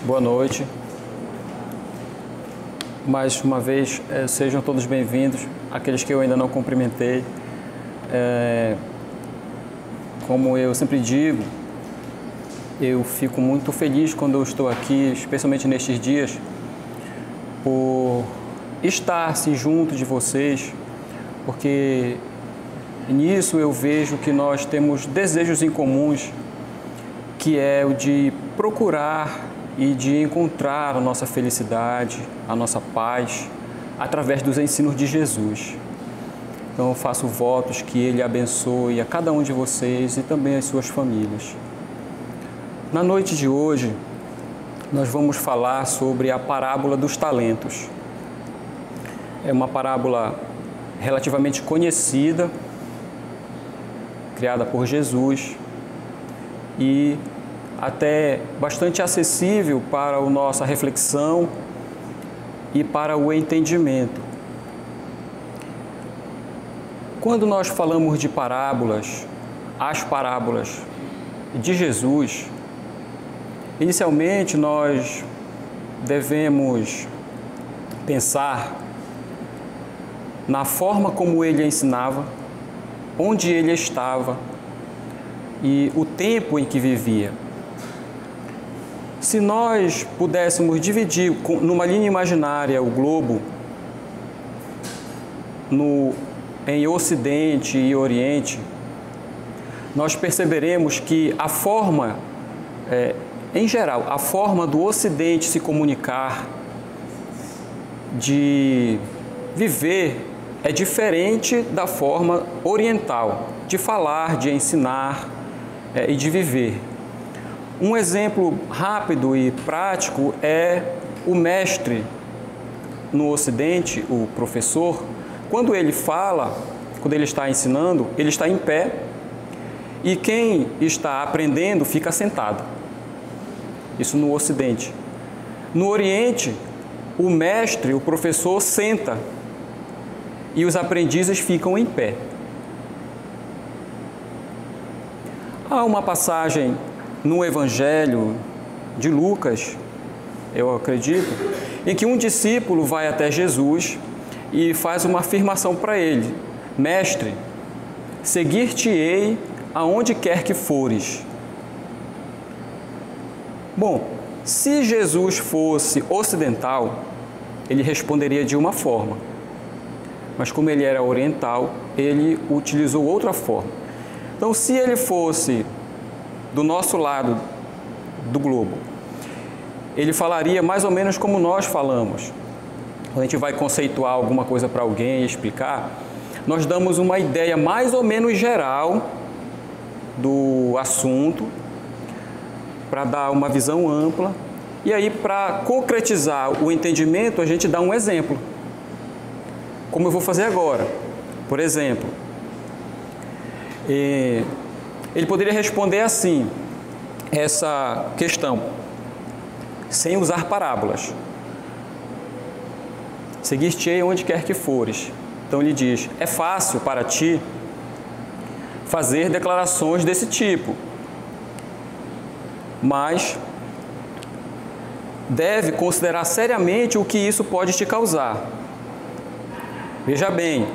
Boa noite. Mais uma vez, sejam todos bem-vindos, aqueles que eu ainda não cumprimentei. Como eu sempre digo, eu fico muito feliz quando eu estou aqui, especialmente nestes dias, por estar-se junto de vocês, porque nisso eu vejo que nós temos desejos em comuns, que é o de procurar e de encontrar a nossa felicidade, a nossa paz, através dos ensinos de Jesus. Então eu faço votos que Ele abençoe a cada um de vocês e também as suas famílias. Na noite de hoje, nós vamos falar sobre a parábola dos talentos. É uma parábola relativamente conhecida, criada por Jesus e até bastante acessível para a nossa reflexão e para o entendimento. Quando nós falamos de parábolas, as parábolas de Jesus, inicialmente nós devemos pensar na forma como ele ensinava, onde ele estava e o tempo em que vivia. Se nós pudéssemos dividir numa linha imaginária o globo em Ocidente e Oriente, nós perceberemos que a forma, em geral, a forma do Ocidente se comunicar, de viver, é diferente da forma oriental, de falar, de ensinar e de viver. Um exemplo rápido e prático é o mestre no Ocidente, o professor. Quando ele fala, quando ele está ensinando, ele está em pé e quem está aprendendo fica sentado. Isso no Ocidente. No Oriente, o mestre, o professor, senta e os aprendizes ficam em pé. Há uma passagem no Evangelho de Lucas, eu acredito, em que um discípulo vai até Jesus e faz uma afirmação para ele: Mestre, seguir-te-ei aonde quer que fores. Bom, se Jesus fosse ocidental, ele responderia de uma forma, mas como ele era oriental, ele utilizou outra forma. Então, se ele fosse do nosso lado do globo, ele falaria mais ou menos como nós falamos. Quando a gente vai conceituar alguma coisa para alguém e explicar, nós damos uma ideia mais ou menos geral do assunto, para dar uma visão ampla, e aí para concretizar o entendimento a gente dá um exemplo, como eu vou fazer agora. Por exemplo, ele poderia responder assim, essa questão, sem usar parábolas. Seguir-te-ei onde quer que fores. Então ele diz: é fácil para ti fazer declarações desse tipo, mas deve considerar seriamente o que isso pode te causar. Veja bem,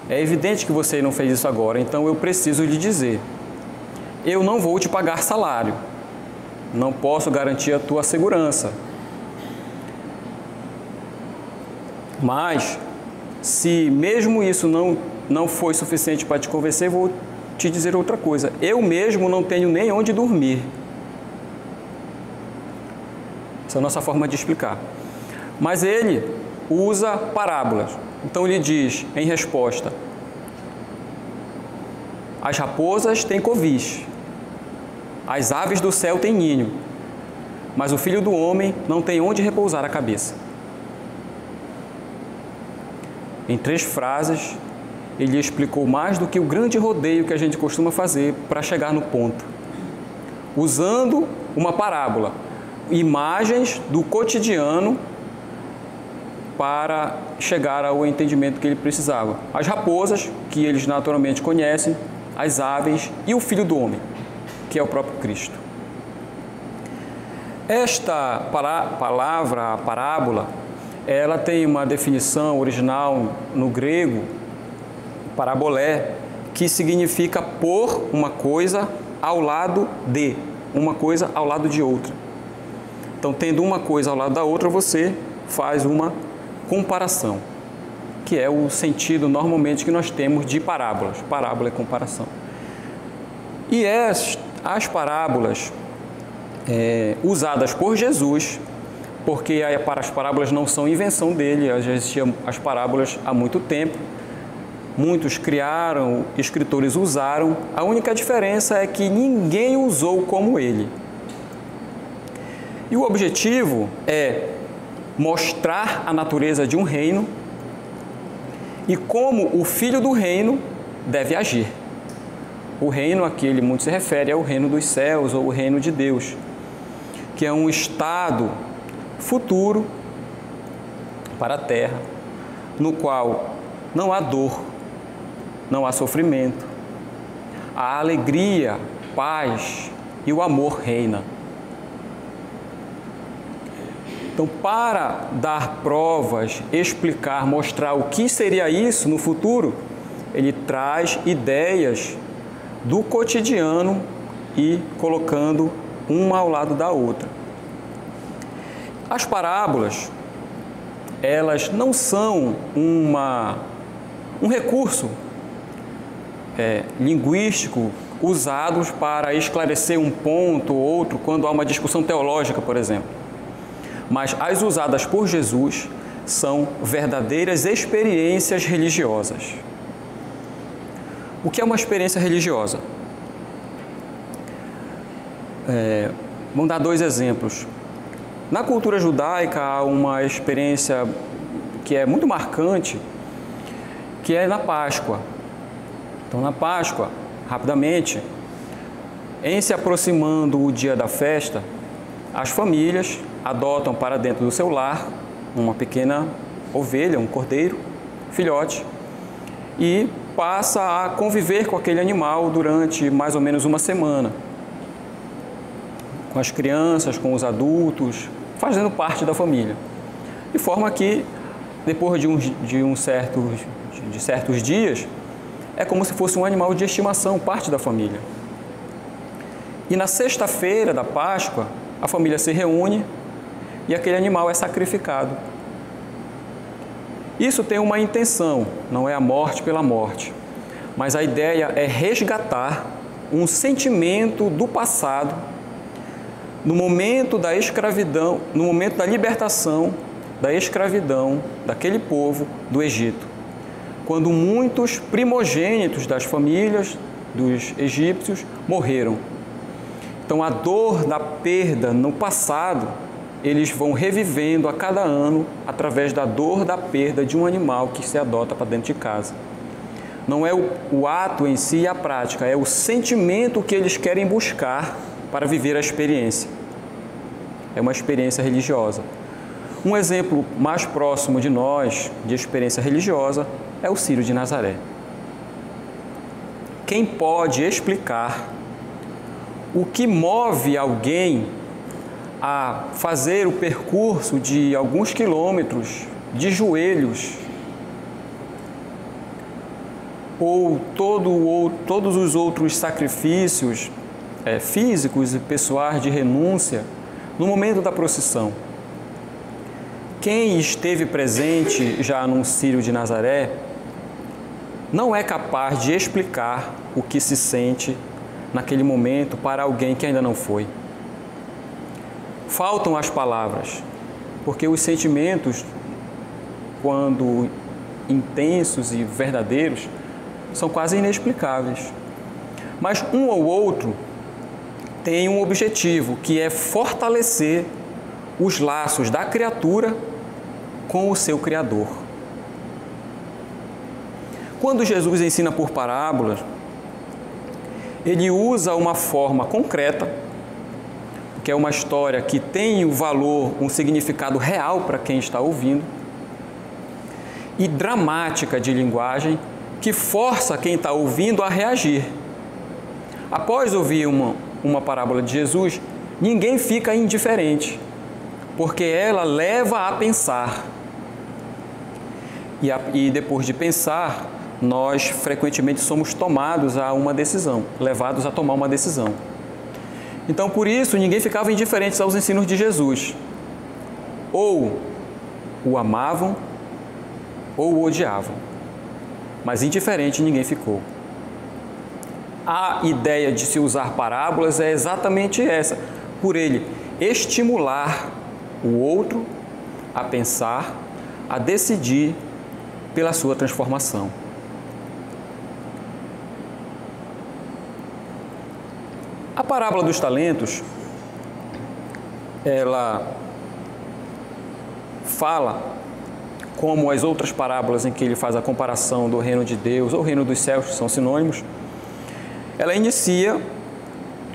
é evidente que você não fez isso agora, então eu preciso lhe dizer: eu não vou te pagar salário, não posso garantir a tua segurança. Mas, se mesmo isso não foi suficiente para te convencer, eu vou te dizer outra coisa: eu mesmo não tenho nem onde dormir. Essa é a nossa forma de explicar. Mas ele usa parábolas. Então ele diz, em resposta: as raposas têm covis, as aves do céu têm ninho, mas o Filho do Homem não tem onde repousar a cabeça. Em 3 frases, ele explicou mais do que o grande rodeio que a gente costuma fazer para chegar no ponto, usando uma parábola, imagens do cotidiano para chegar ao entendimento que ele precisava. As raposas, que eles naturalmente conhecem, as aves e o Filho do Homem, que é o próprio Cristo. Esta palavra, parábola, ela tem uma definição original no grego, parabolé, que significa pôr uma coisa ao lado de, uma coisa ao lado de outra. Então, tendo uma coisa ao lado da outra, você faz uma comparação, que é o sentido normalmente que nós temos de parábolas. Parábola é comparação. E as parábolas usadas por Jesus, porque as parábolas não são invenção dele, já existiam as parábolas há muito tempo, muitos criaram, escritores usaram, a única diferença é que ninguém usou como ele. E o objetivo é mostrar a natureza de um reino e como o filho do reino deve agir. O reino a que ele muito se refere é o reino dos céus ou o reino de Deus, que é um estado futuro para a terra, no qual não há dor, não há sofrimento, a alegria, paz e o amor reina. Então, para dar provas, explicar, mostrar o que seria isso no futuro, ele traz ideias do cotidiano e colocando uma ao lado da outra. As parábolas, elas não são um recurso linguístico usados para esclarecer um ponto ou outro quando há uma discussão teológica, por exemplo. Mas as usadas por Jesus são verdadeiras experiências religiosas. O que é uma experiência religiosa? Vamos dar 2 exemplos. Na cultura judaica há uma experiência que é muito marcante, que é na Páscoa. Então, na Páscoa, rapidamente, em se aproximando o dia da festa, as famílias adotam para dentro do seu lar uma pequena ovelha, um cordeiro, filhote, e passa a conviver com aquele animal durante mais ou menos uma semana, com as crianças, com os adultos, fazendo parte da família. De forma que, depois de certos dias, é como se fosse um animal de estimação, parte da família. E na sexta-feira da Páscoa, a família se reúne e aquele animal é sacrificado. Isso tem uma intenção, não é a morte pela morte, mas a ideia é resgatar um sentimento do passado, no momento da escravidão, no momento da libertação da escravidão daquele povo do Egito, quando muitos primogênitos das famílias dos egípcios morreram. Então, a dor da perda no passado, eles vão revivendo a cada ano através da dor da perda de um animal que se adota para dentro de casa. Não é o ato em si e a prática, é o sentimento que eles querem buscar para viver a experiência. É uma experiência religiosa. Um exemplo mais próximo de nós, de experiência religiosa, é o Círio de Nazaré. Quem pode explicar o que move alguém a fazer o percurso de alguns quilômetros de joelhos, ou todos os outros sacrifícios físicos e pessoais de renúncia no momento da procissão? Quem esteve presente já no Círio de Nazaré não é capaz de explicar o que se sente naquele momento para alguém que ainda não foi. Faltam as palavras, porque os sentimentos, quando intensos e verdadeiros, são quase inexplicáveis. Mas um ou outro tem um objetivo, que é fortalecer os laços da criatura com o seu Criador. Quando Jesus ensina por parábolas, ele usa uma forma concreta, que é uma história que tem o valor, um significado real para quem está ouvindo, e dramática de linguagem, que força quem está ouvindo a reagir. Após ouvir uma parábola de Jesus, ninguém fica indiferente, porque ela leva a pensar. E depois de pensar, nós frequentemente somos tomados a uma decisão, levados a tomar uma decisão. Então, por isso, ninguém ficava indiferente aos ensinos de Jesus. Ou o amavam, ou o odiavam. Mas indiferente ninguém ficou. A ideia de se usar parábolas é exatamente essa, por ele estimular o outro a pensar, a decidir pela sua transformação. A parábola dos talentos, ela fala, como as outras parábolas em que ele faz a comparação do reino de Deus ou reino dos céus, que são sinônimos, ela inicia,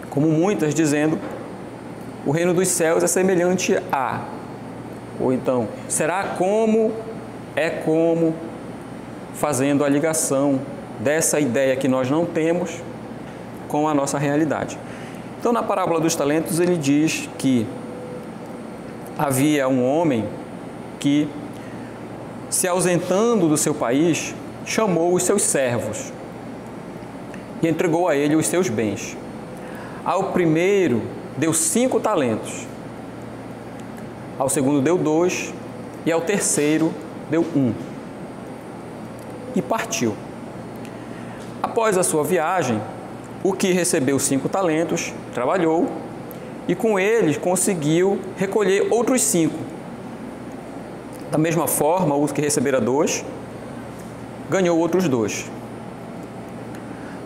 como muitas, dizendo: o reino dos céus é semelhante a, ou então, será como, é como, fazendo a ligação dessa ideia que nós não temos com a nossa realidade. Então, na parábola dos talentos, ele diz que havia um homem que, se ausentando do seu país, chamou os seus servos e entregou a ele os seus bens. Ao primeiro deu 5 talentos, ao segundo deu 2 e ao terceiro deu 1. E partiu. Após a sua viagem, o que recebeu 5 talentos trabalhou e com eles conseguiu recolher outros 5. Da mesma forma, o que recebera 2 ganhou outros 2.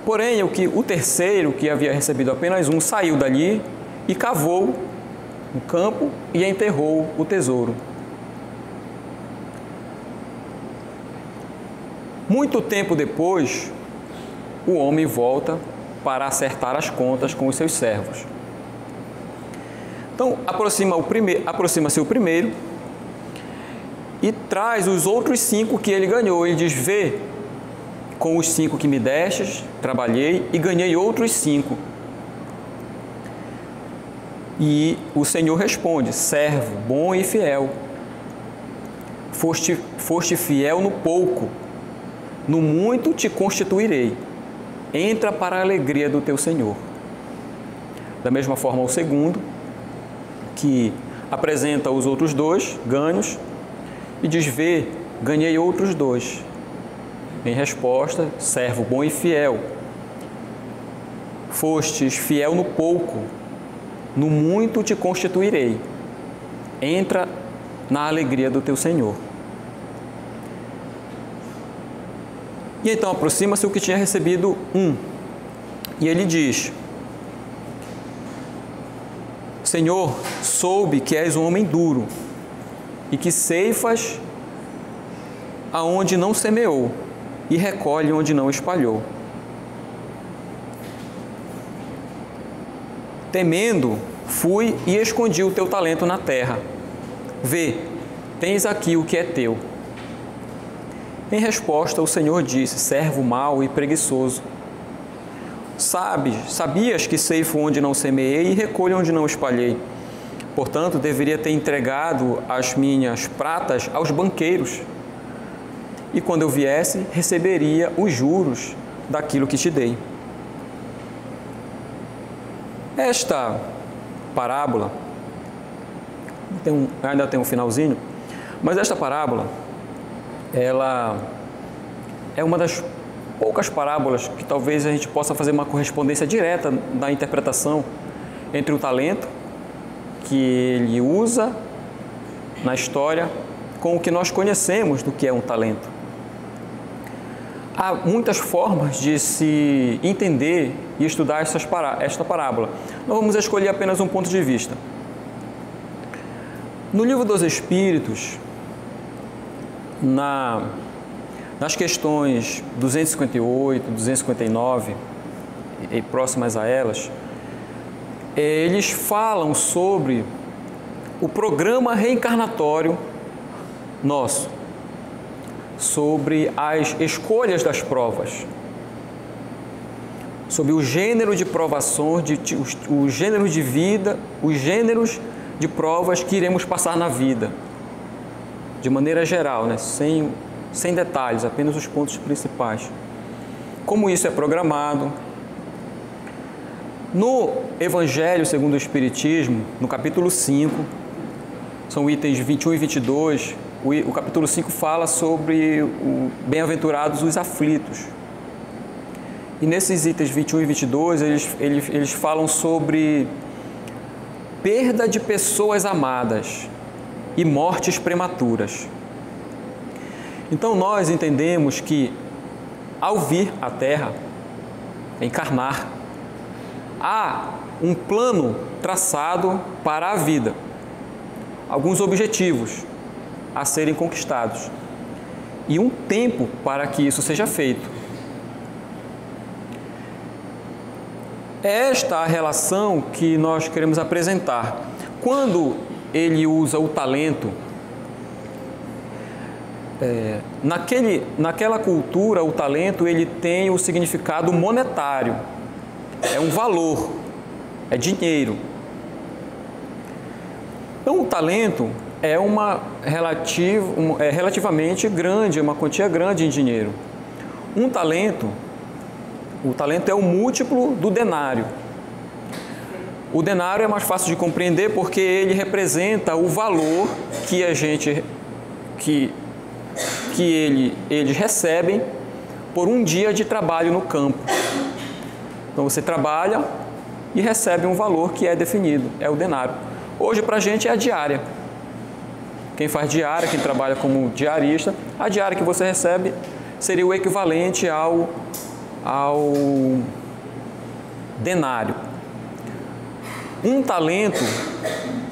Porém, o terceiro, que havia recebido apenas 1, saiu dali e cavou no campo e enterrou o tesouro. Muito tempo depois, o homem volta para acertar as contas com os seus servos. Então, aproxima-se o primeiro e traz os outros 5 que ele ganhou. Ele diz: vê, com os 5 que me destes, trabalhei e ganhei outros 5. E o Senhor responde: servo bom e fiel, foste fiel no pouco, no muito te constituirei, entra para a alegria do teu Senhor. Da mesma forma, o segundo, que apresenta os outros 2 ganhos e diz: vê, ganhei outros 2. Em resposta: servo bom e fiel, fostes fiel no pouco, no muito te constituirei, entra na alegria do teu Senhor. E então aproxima-se o que tinha recebido 1, e ele diz: Senhor, soube que és um homem duro e que ceifas aonde não semeou e recolhe onde não espalhou. Temendo, fui e escondi o teu talento na terra. Vê, tens aqui o que é teu. Em resposta, o Senhor disse: servo mau e preguiçoso. Sabias que ceifo onde não semeei e recolho onde não espalhei. Portanto, deveria ter entregado as minhas pratas aos banqueiros. E quando eu viesse, receberia os juros daquilo que te dei. Esta parábola, ainda tem um finalzinho, mas esta parábola, ela é uma das poucas parábolas que talvez a gente possa fazer uma correspondência direta da interpretação entre o talento que ele usa na história com o que nós conhecemos do que é um talento. Há muitas formas de se entender e estudar esta parábola. Nós vamos escolher apenas um ponto de vista. No Livro dos Espíritos, nas questões 258, 259 e próximas a elas, eles falam sobre o programa reencarnatório nosso, sobre as escolhas das provas. sobre o gênero de provações, o gênero de vida, os gêneros de provas que iremos passar na vida, de maneira geral, né? Sem detalhes, apenas os pontos principais. Como isso é programado. No Evangelho segundo o Espiritismo, no capítulo 5, são itens 21 e 22, o capítulo 5 fala sobre o bem-aventurados os aflitos. E nesses itens 21 e 22, eles falam sobre perda de pessoas amadas e mortes prematuras. Então nós entendemos que, ao vir à Terra, encarnar, há um plano traçado para a vida, alguns objetivos a serem conquistados e um tempo para que isso seja feito. Esta é a relação que nós queremos apresentar. Quando ele usa o talento, naquela cultura, o talento ele tem o significado monetário, é um valor, é dinheiro. Então, o talento é relativamente grande, é uma quantia grande em dinheiro. O talento é o múltiplo do denário. O denário é mais fácil de compreender porque ele representa o valor que eles recebem por um dia de trabalho no campo. Então você trabalha e recebe um valor que é definido, é o denário. Hoje para a gente é a diária. Quem faz diária, quem trabalha como diarista, a diária que você recebe seria o equivalente ao denário. Um talento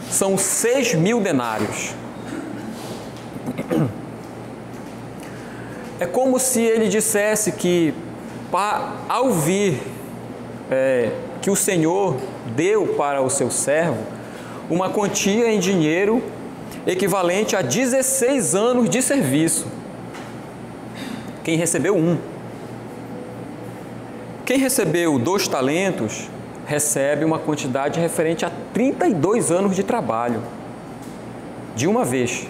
são 6.000 denários. É como se ele dissesse que, ao vir que o Senhor deu para o seu servo uma quantia em dinheiro equivalente a 16 anos de serviço. Quem recebeu um. Quem recebeu 2 talentos recebe uma quantidade referente a 32 anos de trabalho, de uma vez.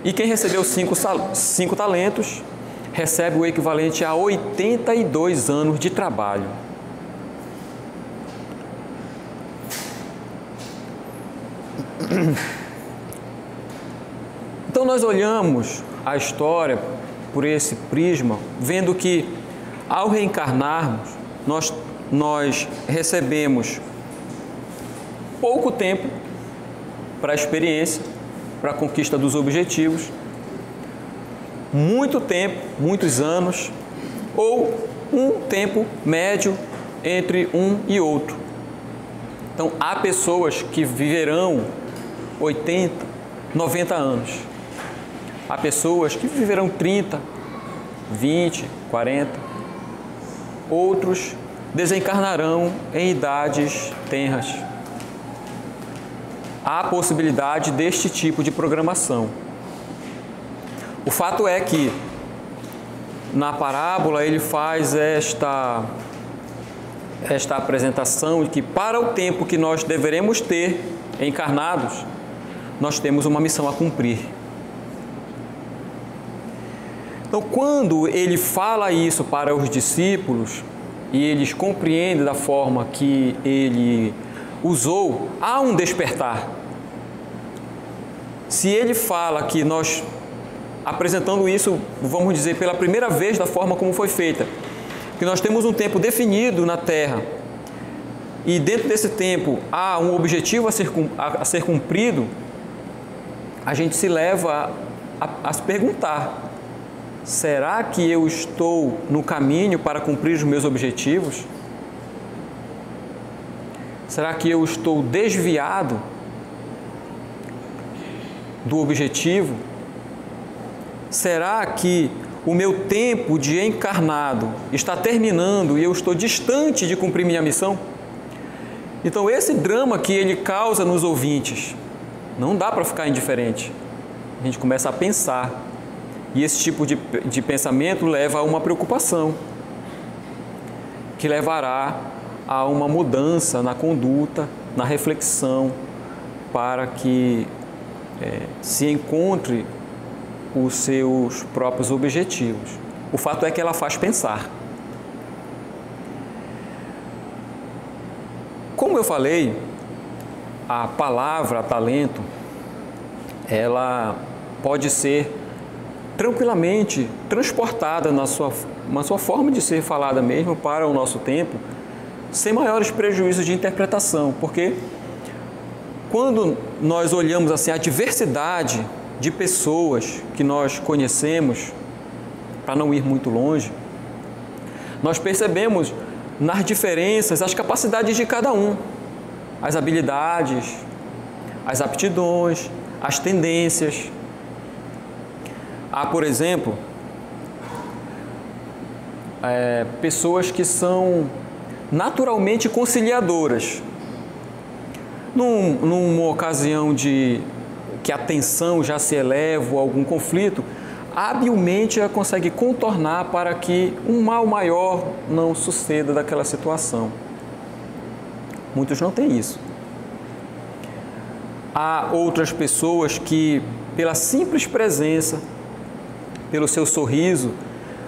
E quem recebeu 5 talentos recebe o equivalente a 82 anos de trabalho. Então nós olhamos a história por esse prisma, vendo que ao reencarnarmos, nós recebemos pouco tempo para a experiência, para a conquista dos objetivos, muito tempo, muitos anos, ou um tempo médio entre um e outro. Então, há pessoas que viverão 80, 90 anos. Há pessoas que viverão 30, 20, 40. Outros desencarnarão em idades tenras. Há possibilidade deste tipo de programação. O fato é que, na parábola, ele faz esta apresentação de que, para o tempo que nós deveremos ter encarnados, nós temos uma missão a cumprir. Então, quando ele fala isso para os discípulos e eles compreendem da forma que ele usou, há um despertar. Se ele fala que nós, apresentando isso, vamos dizer, pela primeira vez da forma como foi feita, que nós temos um tempo definido na Terra e dentro desse tempo há um objetivo a ser cumprido, a gente se leva a se perguntar: será que eu estou no caminho para cumprir os meus objetivos? Será que eu estou desviado do objetivo? Será que o meu tempo de encarnado está terminando e eu estou distante de cumprir minha missão? Então, esse drama que ele causa nos ouvintes, não dá para ficar indiferente. A gente começa a pensar. E esse tipo de pensamento leva a uma preocupação. que levará a uma mudança na conduta, na reflexão, para que se encontre os seus próprios objetivos. O fato é que ela faz pensar. Como eu falei, a palavra talento, ela pode ser tranquilamente transportada na sua forma de ser falada mesmo para o nosso tempo, sem maiores prejuízos de interpretação, porque quando nós olhamos assim a diversidade de pessoas que nós conhecemos, para não ir muito longe, nós percebemos nas diferenças as capacidades de cada um, as habilidades, as aptidões, as tendências. Há, por exemplo, pessoas que são naturalmente conciliadoras. Numa ocasião de que a tensão já se eleva ou algum conflito, habilmente ela consegue contornar para que um mal maior não suceda daquela situação. Muitos não têm isso. Há outras pessoas que, pela simples presença, pelo seu sorriso,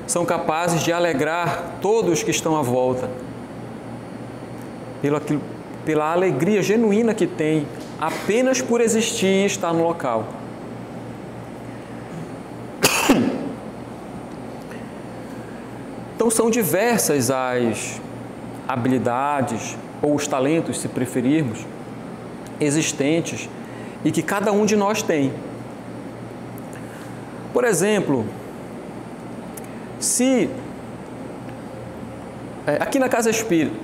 são capazes de alegrar todos que estão à volta, pela alegria genuína que tem, apenas por existir e estar no local. Então são diversas as habilidades ou os talentos, se preferirmos, existentes e que cada um de nós tem. Por exemplo, se aqui na casa espírita,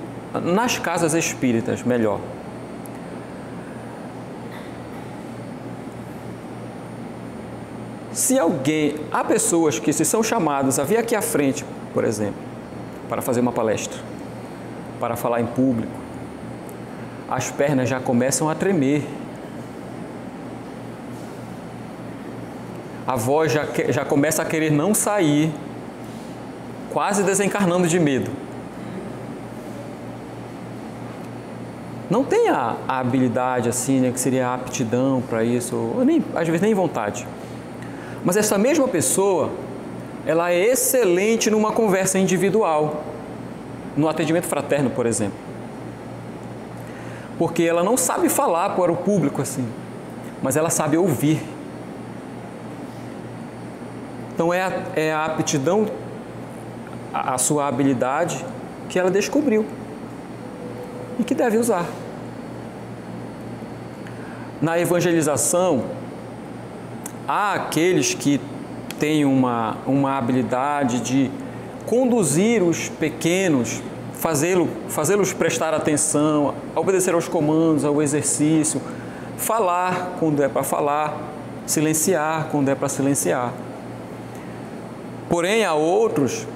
nas casas espíritas, melhor, se há pessoas que se são chamadas a vir aqui à frente, por exemplo, para fazer uma palestra, para falar em público, as pernas já começam a tremer, a voz já começa a querer não sair, quase desencarnando de medo. Não tem a habilidade assim, né, que seria a aptidão para isso, ou às vezes nem vontade. Mas essa mesma pessoa, ela é excelente numa conversa individual, no atendimento fraterno, por exemplo. Porque ela não sabe falar para o público assim, mas ela sabe ouvir. Então é a aptidão, a sua habilidade que ela descobriu e que deve usar. Na evangelização, há aqueles que têm uma habilidade de conduzir os pequenos, fazê-los prestar atenção, obedecer aos comandos, ao exercício, falar quando é para falar, silenciar quando é para silenciar. Porém, há outros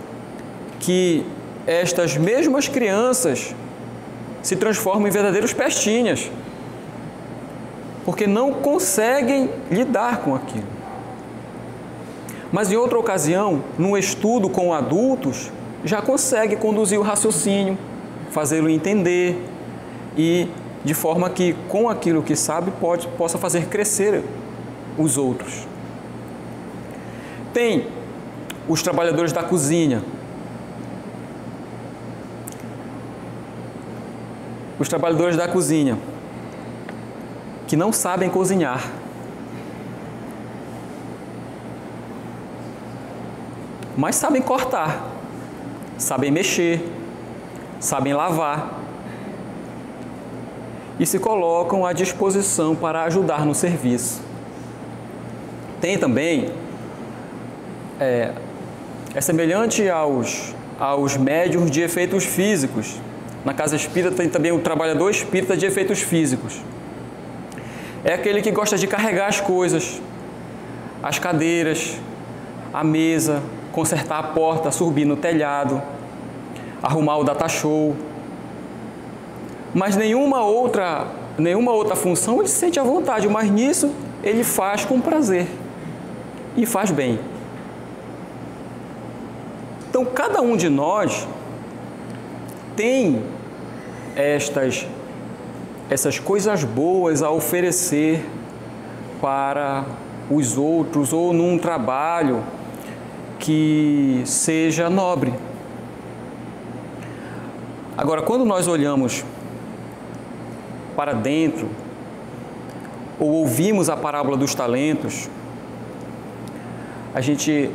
que estas mesmas crianças se transformam em verdadeiros pestinhas, porque não conseguem lidar com aquilo. Mas em outra ocasião, num estudo com adultos, já consegue conduzir o raciocínio, fazê-lo entender e de forma que com aquilo que sabe possa fazer crescer os outros. Tem os trabalhadores da cozinha. Os trabalhadores da cozinha que não sabem cozinhar. Mas sabem cortar, sabem mexer, sabem lavar e se colocam à disposição para ajudar no serviço. Tem também, é semelhante aos médiuns de efeitos físicos. Na casa espírita tem também o trabalhador espírita de efeitos físicos. É aquele que gosta de carregar as coisas, as cadeiras, a mesa, consertar a porta, subir no telhado, arrumar o data show. Mas nenhuma outra função ele se sente à vontade, mas nisso ele faz com prazer e faz bem. Então, cada um de nós tem essas coisas boas a oferecer para os outros ou num trabalho que seja nobre. Agora, quando nós olhamos para dentro ou ouvimos a parábola dos talentos, a gente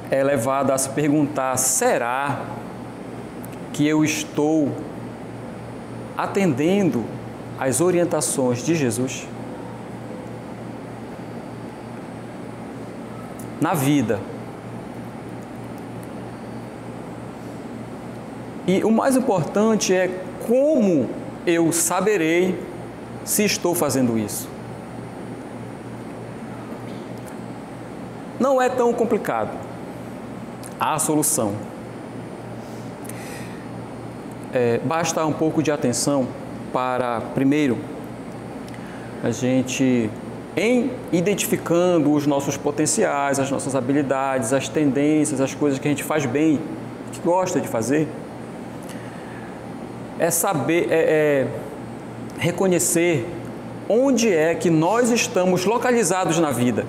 é levado a se perguntar: será que eu estou atendendo às orientações de Jesus? Na vida. E o mais importante é como eu saberei se estou fazendo isso. Não é tão complicado. Há a solução. Basta um pouco de atenção para, primeiro, a gente, em identificando os nossos potenciais, as nossas habilidades, as tendências, as coisas que a gente faz bem, que gosta de fazer, saber, reconhecer onde é que nós estamos localizados na vida,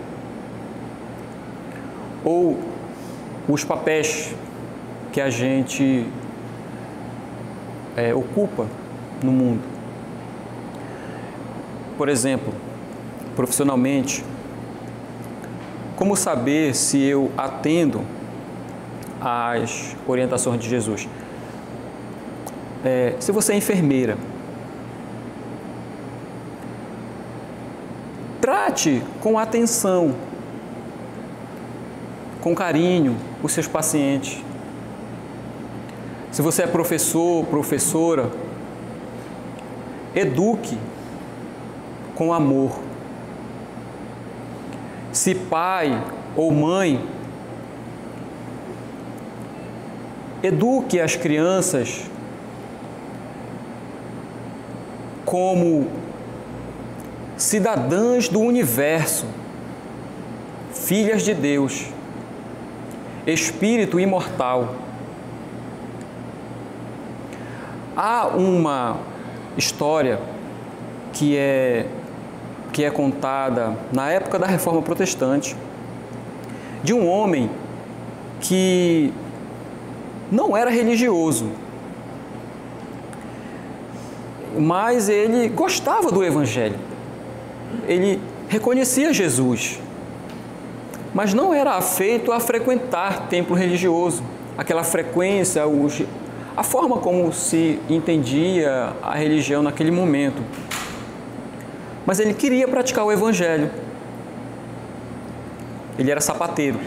ou os papéis que a gente ocupa no mundo. Por exemplo, profissionalmente, como saber se eu atendo às orientações de Jesus? Se você é enfermeira, trate com atenção, com carinho os seus pacientes. Se você é professor, professora, eduque com amor. Se pai ou mãe, eduque as crianças como cidadãs do universo, filhas de Deus, espírito imortal. Há uma história que é contada na época da Reforma Protestante, de um homem que não era religioso, mas ele gostava do Evangelho, ele reconhecia Jesus, mas não era afeito a frequentar templo religioso, aquela frequência, a forma como se entendia a religião naquele momento. Mas ele queria praticar o Evangelho. Ele era sapateiro.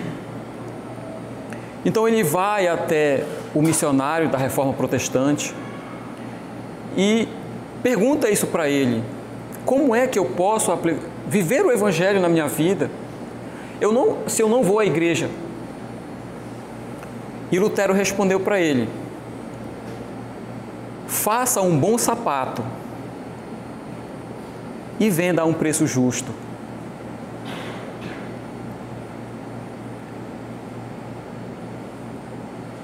Então ele vai até o missionário da Reforma Protestante e pergunta isso para ele: como é que eu posso viver o Evangelho na minha vida se eu não vou à igreja? E Lutero respondeu para ele: faça um bom sapato e venda a um preço justo.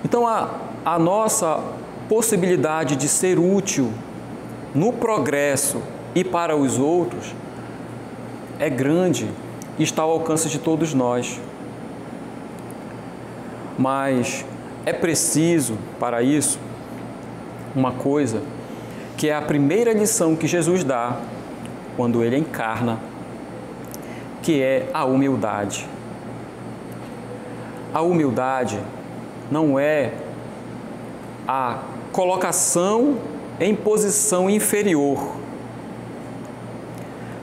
Então, a nossa possibilidade de ser útil no progresso e para os outros é grande e está ao alcance de todos nós. Mas é preciso, para isso, uma coisa que é a primeira lição que Jesus dá quando Ele encarna, que é a humildade. A humildade não é a colocação em posição inferior,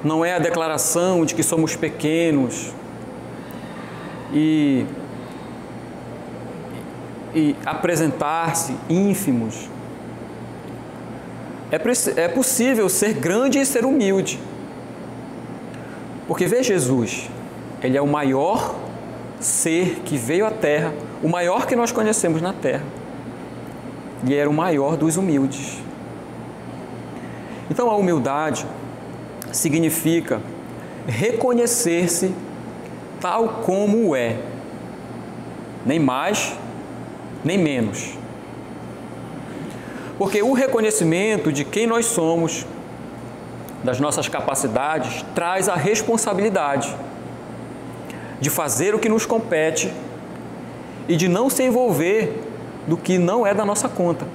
não é a declaração de que somos pequenos e apresentar-se ínfimos. É possível ser grande e ser humilde. Porque vê Jesus, Ele é o maior ser que veio à Terra, o maior que nós conhecemos na Terra. Ele era o maior dos humildes. Então a humildade significa reconhecer-se tal como é, nem mais, nem menos. Porque o reconhecimento de quem nós somos, das nossas capacidades, traz a responsabilidade de fazer o que nos compete e de não se envolver do que não é da nossa conta.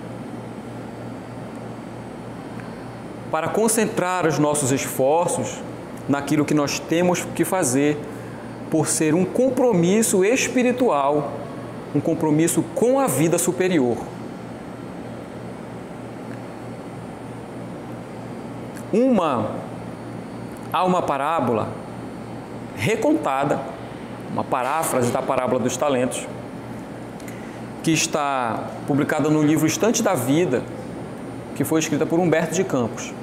Para concentrar os nossos esforços naquilo que nós temos que fazer, por ser um compromisso espiritual, um compromisso com a vida superior. Há uma parábola recontada, uma paráfrase da parábola dos talentos, que está publicada no livro Estante da Vida, que foi escrita por Humberto de Campos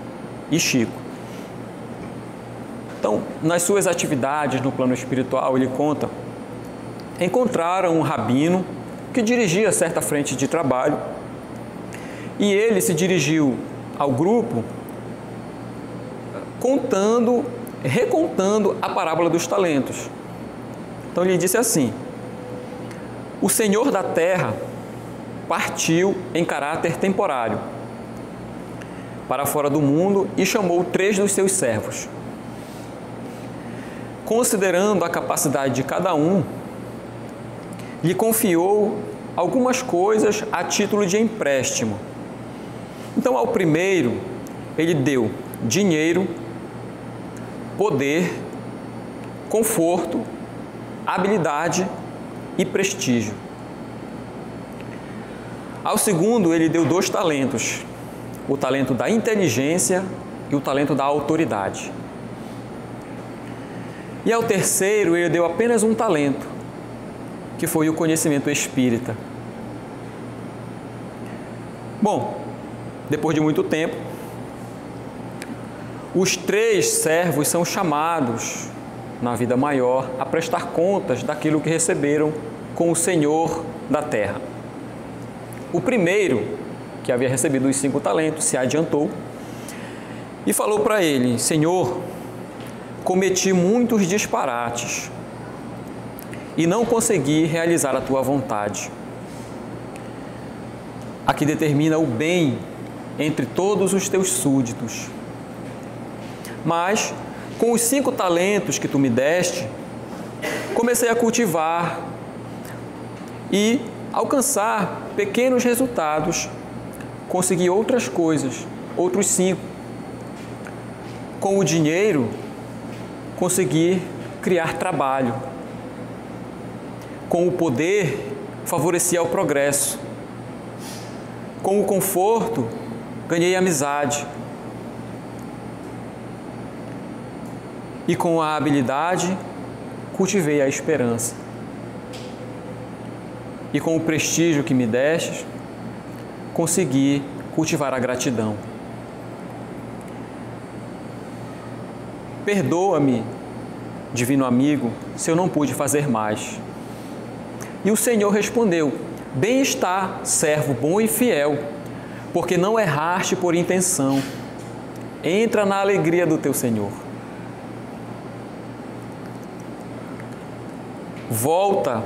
e Chico. Então, nas suas atividades no plano espiritual, ele conta, encontraram um rabino que dirigia certa frente de trabalho e ele se dirigiu ao grupo recontando a parábola dos talentos. Então ele disse assim: o Senhor da terra partiu em caráter temporário para fora do mundo e chamou 3 dos seus servos. Considerando a capacidade de cada um, lhe confiou algumas coisas a título de empréstimo. Então, ao primeiro, ele deu dinheiro, poder, conforto, habilidade e prestígio. Ao segundo, ele deu 2 talentos, o talento da inteligência e o talento da autoridade. E ao terceiro, ele deu apenas um talento, que foi o conhecimento espírita. Bom, depois de muito tempo, os 3 servos são chamados, na vida maior, a prestar contas daquilo que receberam com o Senhor da terra. O primeiro, que havia recebido os 5 talentos, se adiantou e falou para ele: Senhor, cometi muitos disparates e não consegui realizar a tua vontade, a que determina o bem entre todos os teus súditos. Mas, com os 5 talentos que tu me deste, comecei a cultivar e alcançar pequenos resultados. Consegui outras coisas, outros 5. Com o dinheiro, consegui criar trabalho. Com o poder, favorecia o progresso. Com o conforto, ganhei amizade. E com a habilidade, cultivei a esperança. E com o prestígio que me destes, consegui cultivar a gratidão. Perdoa-me, divino amigo, se eu não pude fazer mais. E o Senhor respondeu: bem está, servo bom e fiel, porque não erraste por intenção. Entra na alegria do teu Senhor. Volta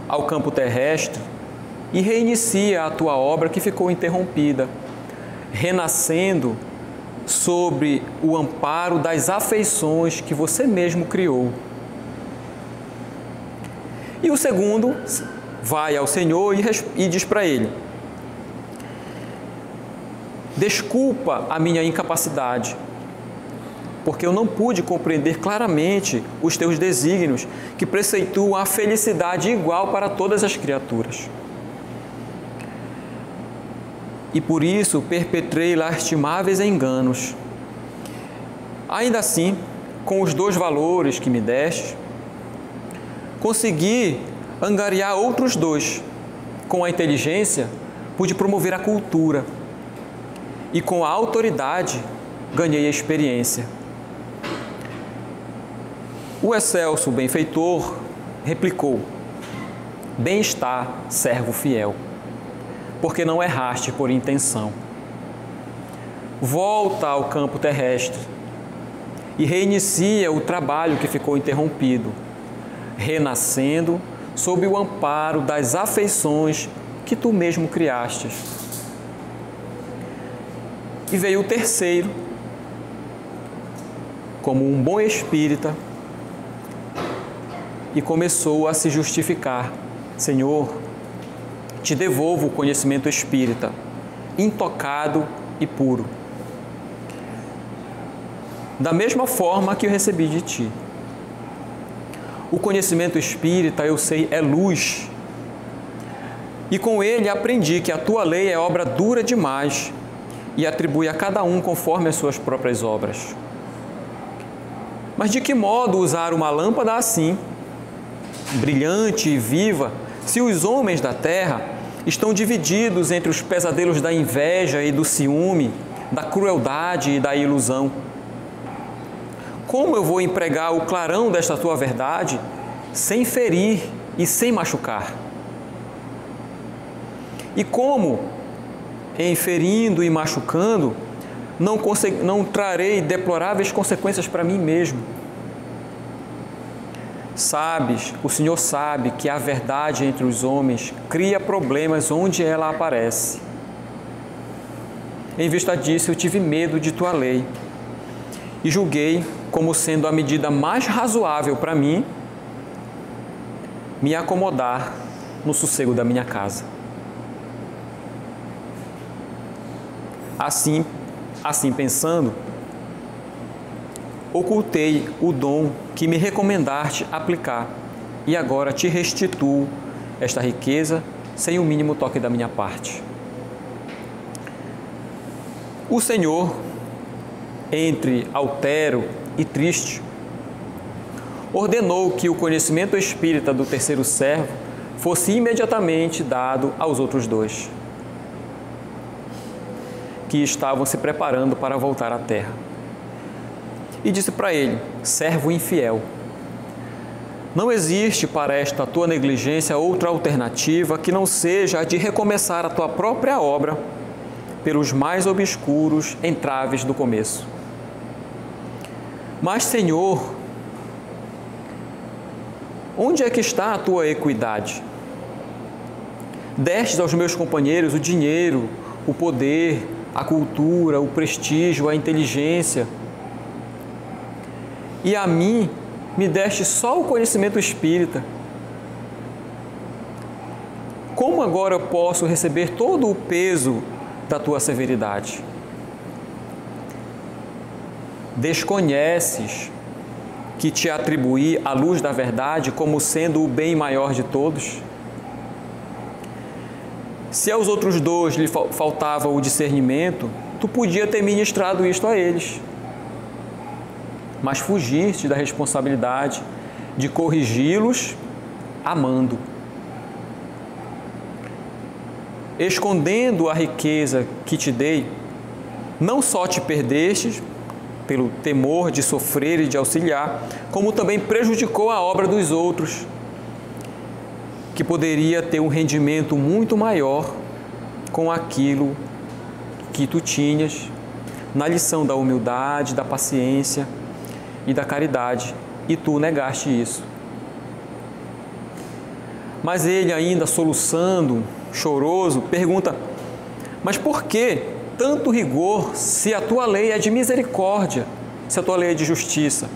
ao campo terrestre e reinicia a tua obra que ficou interrompida, renascendo sobre o amparo das afeições que você mesmo criou. E o segundo vai ao Senhor e diz para ele: desculpa a minha incapacidade, porque eu não pude compreender claramente os teus desígnios que preceituam a felicidade igual para todas as criaturas. E por isso perpetrei lastimáveis enganos. Ainda assim, com os 2 valores que me deste, consegui angariar outros 2. Com a inteligência, pude promover a cultura. E com a autoridade, ganhei a experiência. O excelso benfeitor replicou: bem está, servo fiel, porque não erraste por intenção. Volta ao campo terrestre e reinicia o trabalho que ficou interrompido, renascendo sob o amparo das afeições que tu mesmo criastes. E veio o terceiro, como um bom espírita, e começou a se justificar. Senhor, te devolvo o conhecimento espírita, intocado e puro, da mesma forma que eu recebi de ti. O conhecimento espírita, eu sei, é luz, e com ele aprendi que a tua lei é obra dura demais e atribui a cada um conforme as suas próprias obras. Mas de que modo usar uma lâmpada assim, brilhante e viva, se os homens da terra estão divididos entre os pesadelos da inveja e do ciúme, da crueldade e da ilusão? Como eu vou empregar o clarão desta tua verdade sem ferir e sem machucar? E como, em ferindo e machucando, não trarei deploráveis consequências para mim mesmo? Sabes, o Senhor sabe que a verdade entre os homens cria problemas onde ela aparece. Em vista disso, eu tive medo de tua lei e julguei como sendo a medida mais razoável para mim me acomodar no sossego da minha casa. Assim pensando, ocultei o dom que me recomendaste aplicar e agora te restituo esta riqueza sem o mínimo toque da minha parte. O Senhor, entre altero e triste, ordenou que o conhecimento espírita do terceiro servo fosse imediatamente dado aos outros dois, que estavam se preparando para voltar à terra. E disse para ele: servo infiel, não existe para esta tua negligência outra alternativa que não seja a de recomeçar a tua própria obra pelos mais obscuros entraves do começo. Mas, Senhor, onde é que está a tua equidade? Destes aos meus companheiros o dinheiro, o poder, a cultura, o prestígio, a inteligência, e a mim me deste só o conhecimento espírita. Como agora eu posso receber todo o peso da tua severidade? Desconheces que te atribuí a luz da verdade como sendo o bem maior de todos? Se aos outros dois lhe faltava o discernimento, tu podia ter ministrado isto a eles. Mas fugiste da responsabilidade de corrigi-los amando. Escondendo a riqueza que te dei, não só te perdestes pelo temor de sofrer e de auxiliar, como também prejudicou a obra dos outros, que poderia ter um rendimento muito maior com aquilo que tu tinhas na lição da humildade, da paciência e da caridade, e tu negaste isso. Mas ele, ainda soluçando, choroso, pergunta: mas por que tanto rigor se a tua lei é de misericórdia, se a tua lei é de justiça?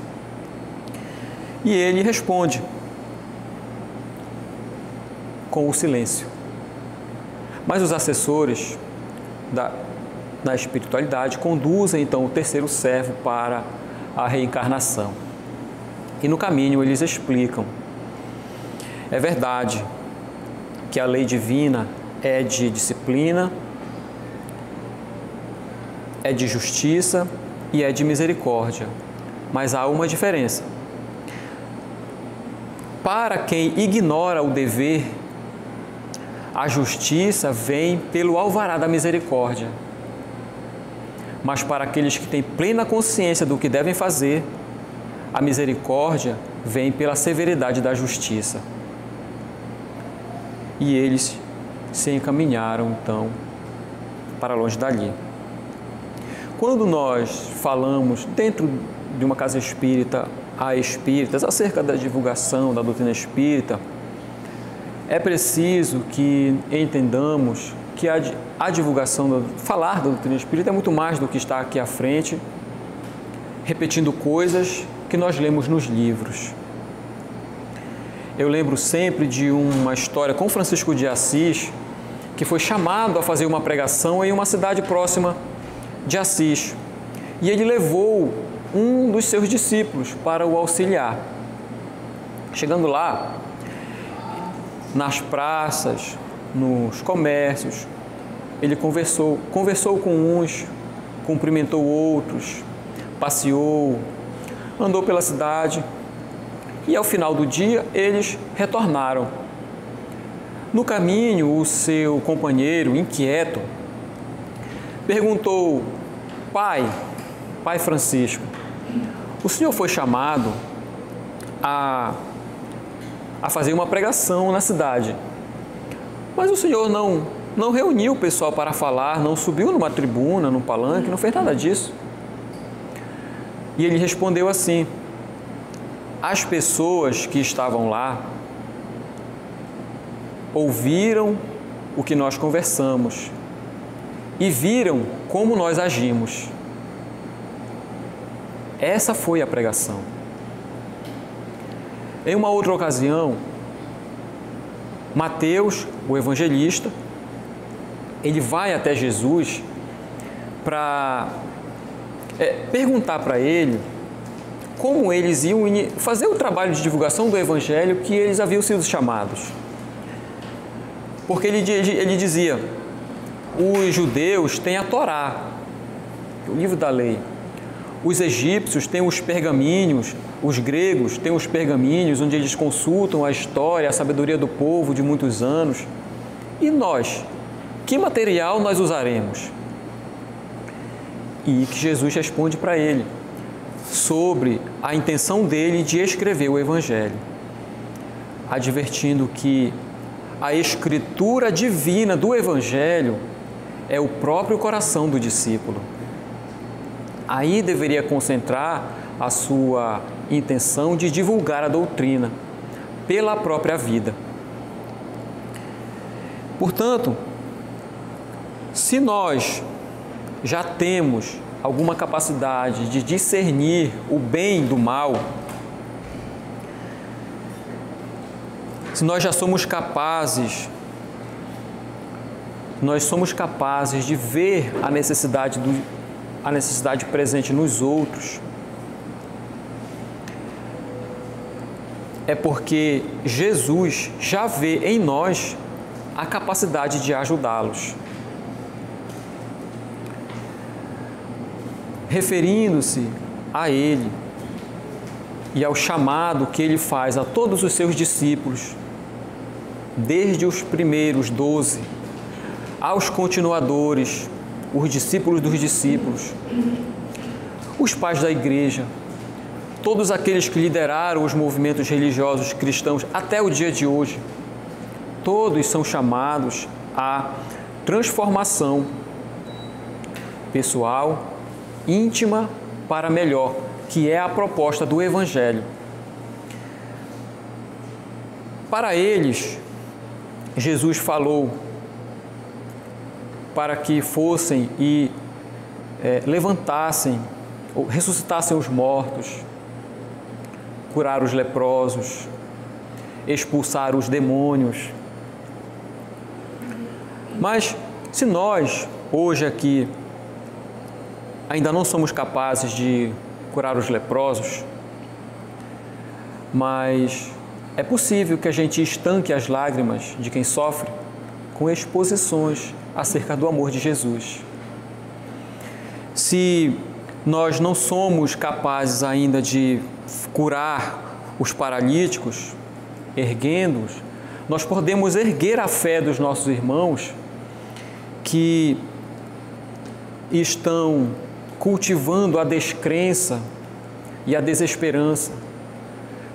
E ele responde com o silêncio. Mas os assessores da espiritualidade conduzem então o terceiro servo para a reencarnação. E no caminho eles explicam: é verdade que a lei divina é de disciplina, é de justiça e é de misericórdia, mas há uma diferença. Para quem ignora o dever, a justiça vem pelo alvará da misericórdia. Mas para aqueles que têm plena consciência do que devem fazer, a misericórdia vem pela severidade da justiça. E eles se encaminharam, então, para longe dali. Quando nós falamos dentro de uma casa espírita a espíritas acerca da divulgação da doutrina espírita, é preciso que entendamos que a divulgação, falar da doutrina espírita é muito mais do que estar aqui à frente, repetindo coisas que nós lemos nos livros. Eu lembro sempre de uma história com Francisco de Assis, que foi chamado a fazer uma pregação em uma cidade próxima de Assis. E ele levou um dos seus discípulos para o auxiliar. Chegando lá, nas praças, nos comércios, ele conversou com uns, cumprimentou outros, passeou, andou pela cidade e ao final do dia eles retornaram. No caminho, o seu companheiro, inquieto, perguntou: Pai Francisco, o senhor foi chamado a fazer uma pregação na cidade, mas o senhor não reuniu o pessoal para falar, não subiu numa tribuna, num palanque, não fez nada disso. E ele respondeu assim: as pessoas que estavam lá ouviram o que nós conversamos e viram como nós agimos. Essa foi a pregação. Em uma outra ocasião, Mateus, o evangelista, ele vai até Jesus para perguntar para ele como eles iam fazer o trabalho de divulgação do evangelho que eles haviam sido chamados. Porque ele dizia: os judeus têm a Torá, o livro da lei. Os egípcios têm os pergaminhos, os gregos têm os pergaminhos onde eles consultam a história, a sabedoria do povo de muitos anos. E nós? Que material nós usaremos? E que Jesus responde para ele sobre a intenção dele de escrever o Evangelho, advertindo que a escritura divina do Evangelho é o próprio coração do discípulo. Aí deveria concentrar a sua intenção de divulgar a doutrina pela própria vida. Portanto, se nós já temos alguma capacidade de discernir o bem do mal, se nós já somos capazes, de ver a necessidade presente nos outros, é porque Jesus já vê em nós a capacidade de ajudá-los. Referindo-se a Ele e ao chamado que Ele faz a todos os seus discípulos, desde os primeiros 12, aos continuadores, os discípulos dos discípulos, os pais da igreja, todos aqueles que lideraram os movimentos religiosos cristãos até o dia de hoje, todos são chamados à transformação pessoal, íntima para melhor, que é a proposta do Evangelho. Para eles, Jesus falou para que fossem e levantassem, ou ressuscitassem os mortos, curar os leprosos, expulsar os demônios. Mas se nós, hoje aqui, ainda não somos capazes de curar os leprosos, mas é possível que a gente estanque as lágrimas de quem sofre com exposições acerca do amor de Jesus. Se nós não somos capazes ainda de curar os paralíticos, erguendo-os, nós podemos erguer a fé dos nossos irmãos que estão cultivando a descrença e a desesperança,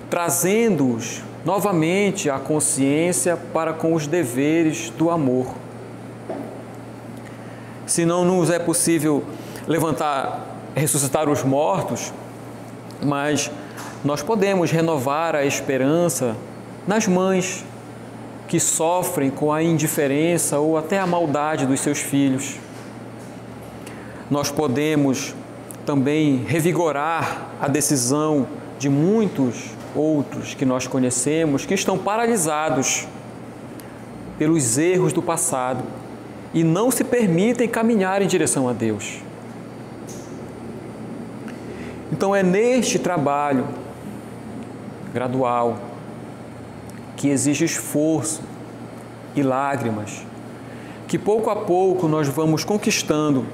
trazendo-os novamente à consciência para com os deveres do amor. Se não nos é possível ressuscitar os mortos, mas nós podemos renovar a esperança nas mães que sofrem com a indiferença ou até a maldade dos seus filhos. Nós podemos também revigorar a decisão de muitos outros que nós conhecemos que estão paralisados pelos erros do passado e não se permitem caminhar em direção a Deus. Então é neste trabalho gradual, que exige esforço e lágrimas, que pouco a pouco nós vamos conquistando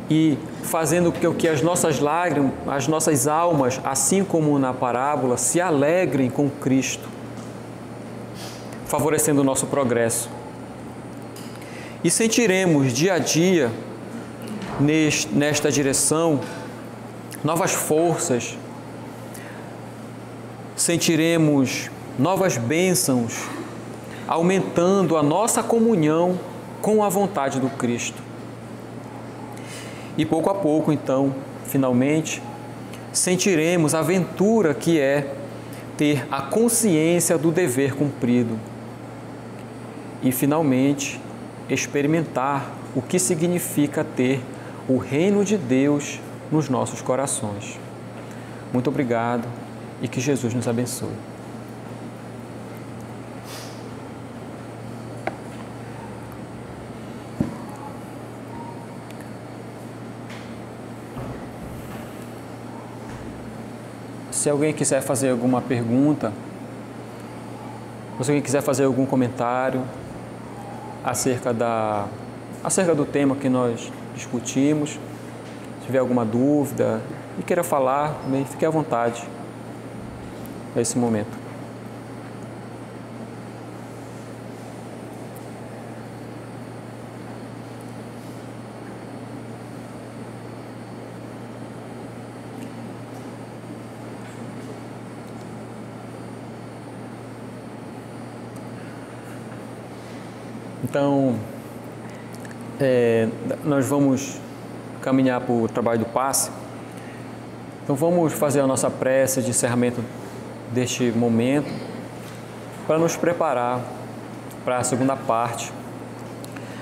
e fazendo com que as nossas lágrimas, as nossas almas, assim como na parábola, se alegrem com Cristo, favorecendo o nosso progresso. E sentiremos dia a dia, nesta direção, novas forças, sentiremos novas bênçãos, aumentando a nossa comunhão com a vontade do Cristo. E pouco a pouco, então, finalmente, sentiremos a aventura que é ter a consciência do dever cumprido e, finalmente, experimentar o que significa ter o reino de Deus nos nossos corações. Muito obrigado e que Jesus nos abençoe. Se alguém quiser fazer alguma pergunta, ou se alguém quiser fazer algum comentário acerca do tema que nós discutimos, se tiver alguma dúvida e queira falar, também fique à vontade nesse momento. Então, nós vamos caminhar para o trabalho do passe. Então, vamos fazer a nossa prece de encerramento deste momento para nos preparar para a segunda parte.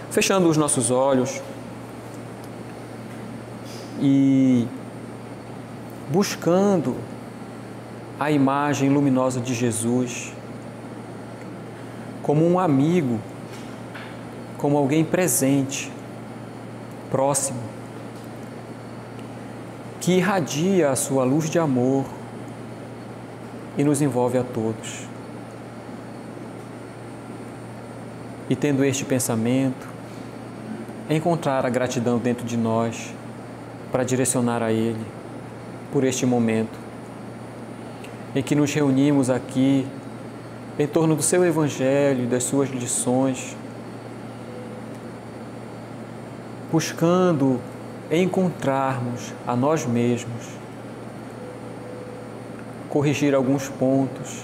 Fechando os nossos olhos e buscando a imagem luminosa de Jesus como um amigo, como alguém presente, próximo, que irradia a sua luz de amor e nos envolve a todos. E tendo este pensamento, encontrar a gratidão dentro de nós para direcionar a Ele por este momento em que nos reunimos aqui em torno do seu Evangelho, das suas lições, buscando encontrarmos a nós mesmos, corrigir alguns pontos,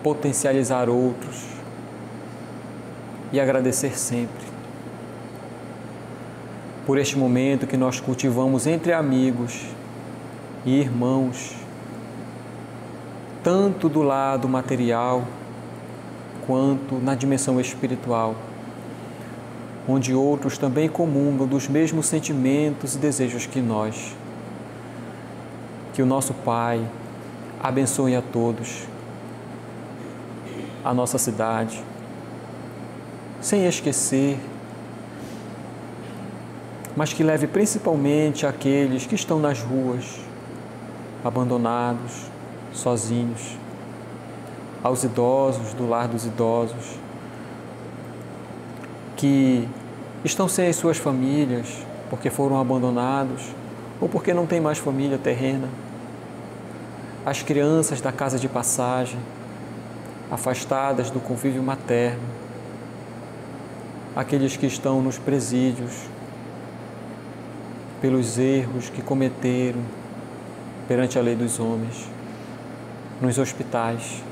potencializar outros e agradecer sempre por este momento que nós cultivamos entre amigos e irmãos, tanto do lado material quanto na dimensão espiritual, onde outros também comungam dos mesmos sentimentos e desejos que nós. Que o nosso Pai abençoe a todos, a nossa cidade, sem esquecer, mas que leve principalmente aqueles que estão nas ruas, abandonados, sozinhos, aos idosos do lar dos idosos, que estão sem as suas famílias porque foram abandonados ou porque não têm mais família terrena, as crianças da casa de passagem, afastadas do convívio materno, aqueles que estão nos presídios pelos erros que cometeram perante a lei dos homens, nos hospitais.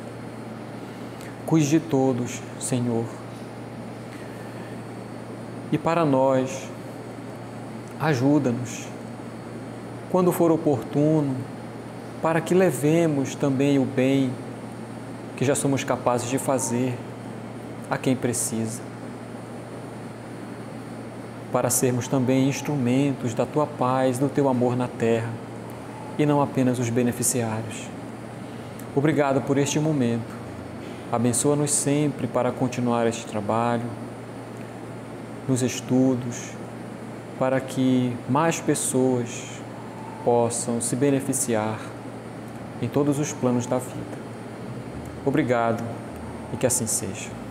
Cuide de todos, Senhor. E para nós, ajuda-nos, quando for oportuno, para que levemos também o bem que já somos capazes de fazer a quem precisa, para sermos também instrumentos da Tua paz, do Teu amor na terra, e não apenas os beneficiários. Obrigado por este momento. Abençoa-nos sempre para continuar este trabalho, nos estudos, para que mais pessoas possam se beneficiar em todos os planos da vida. Obrigado e que assim seja.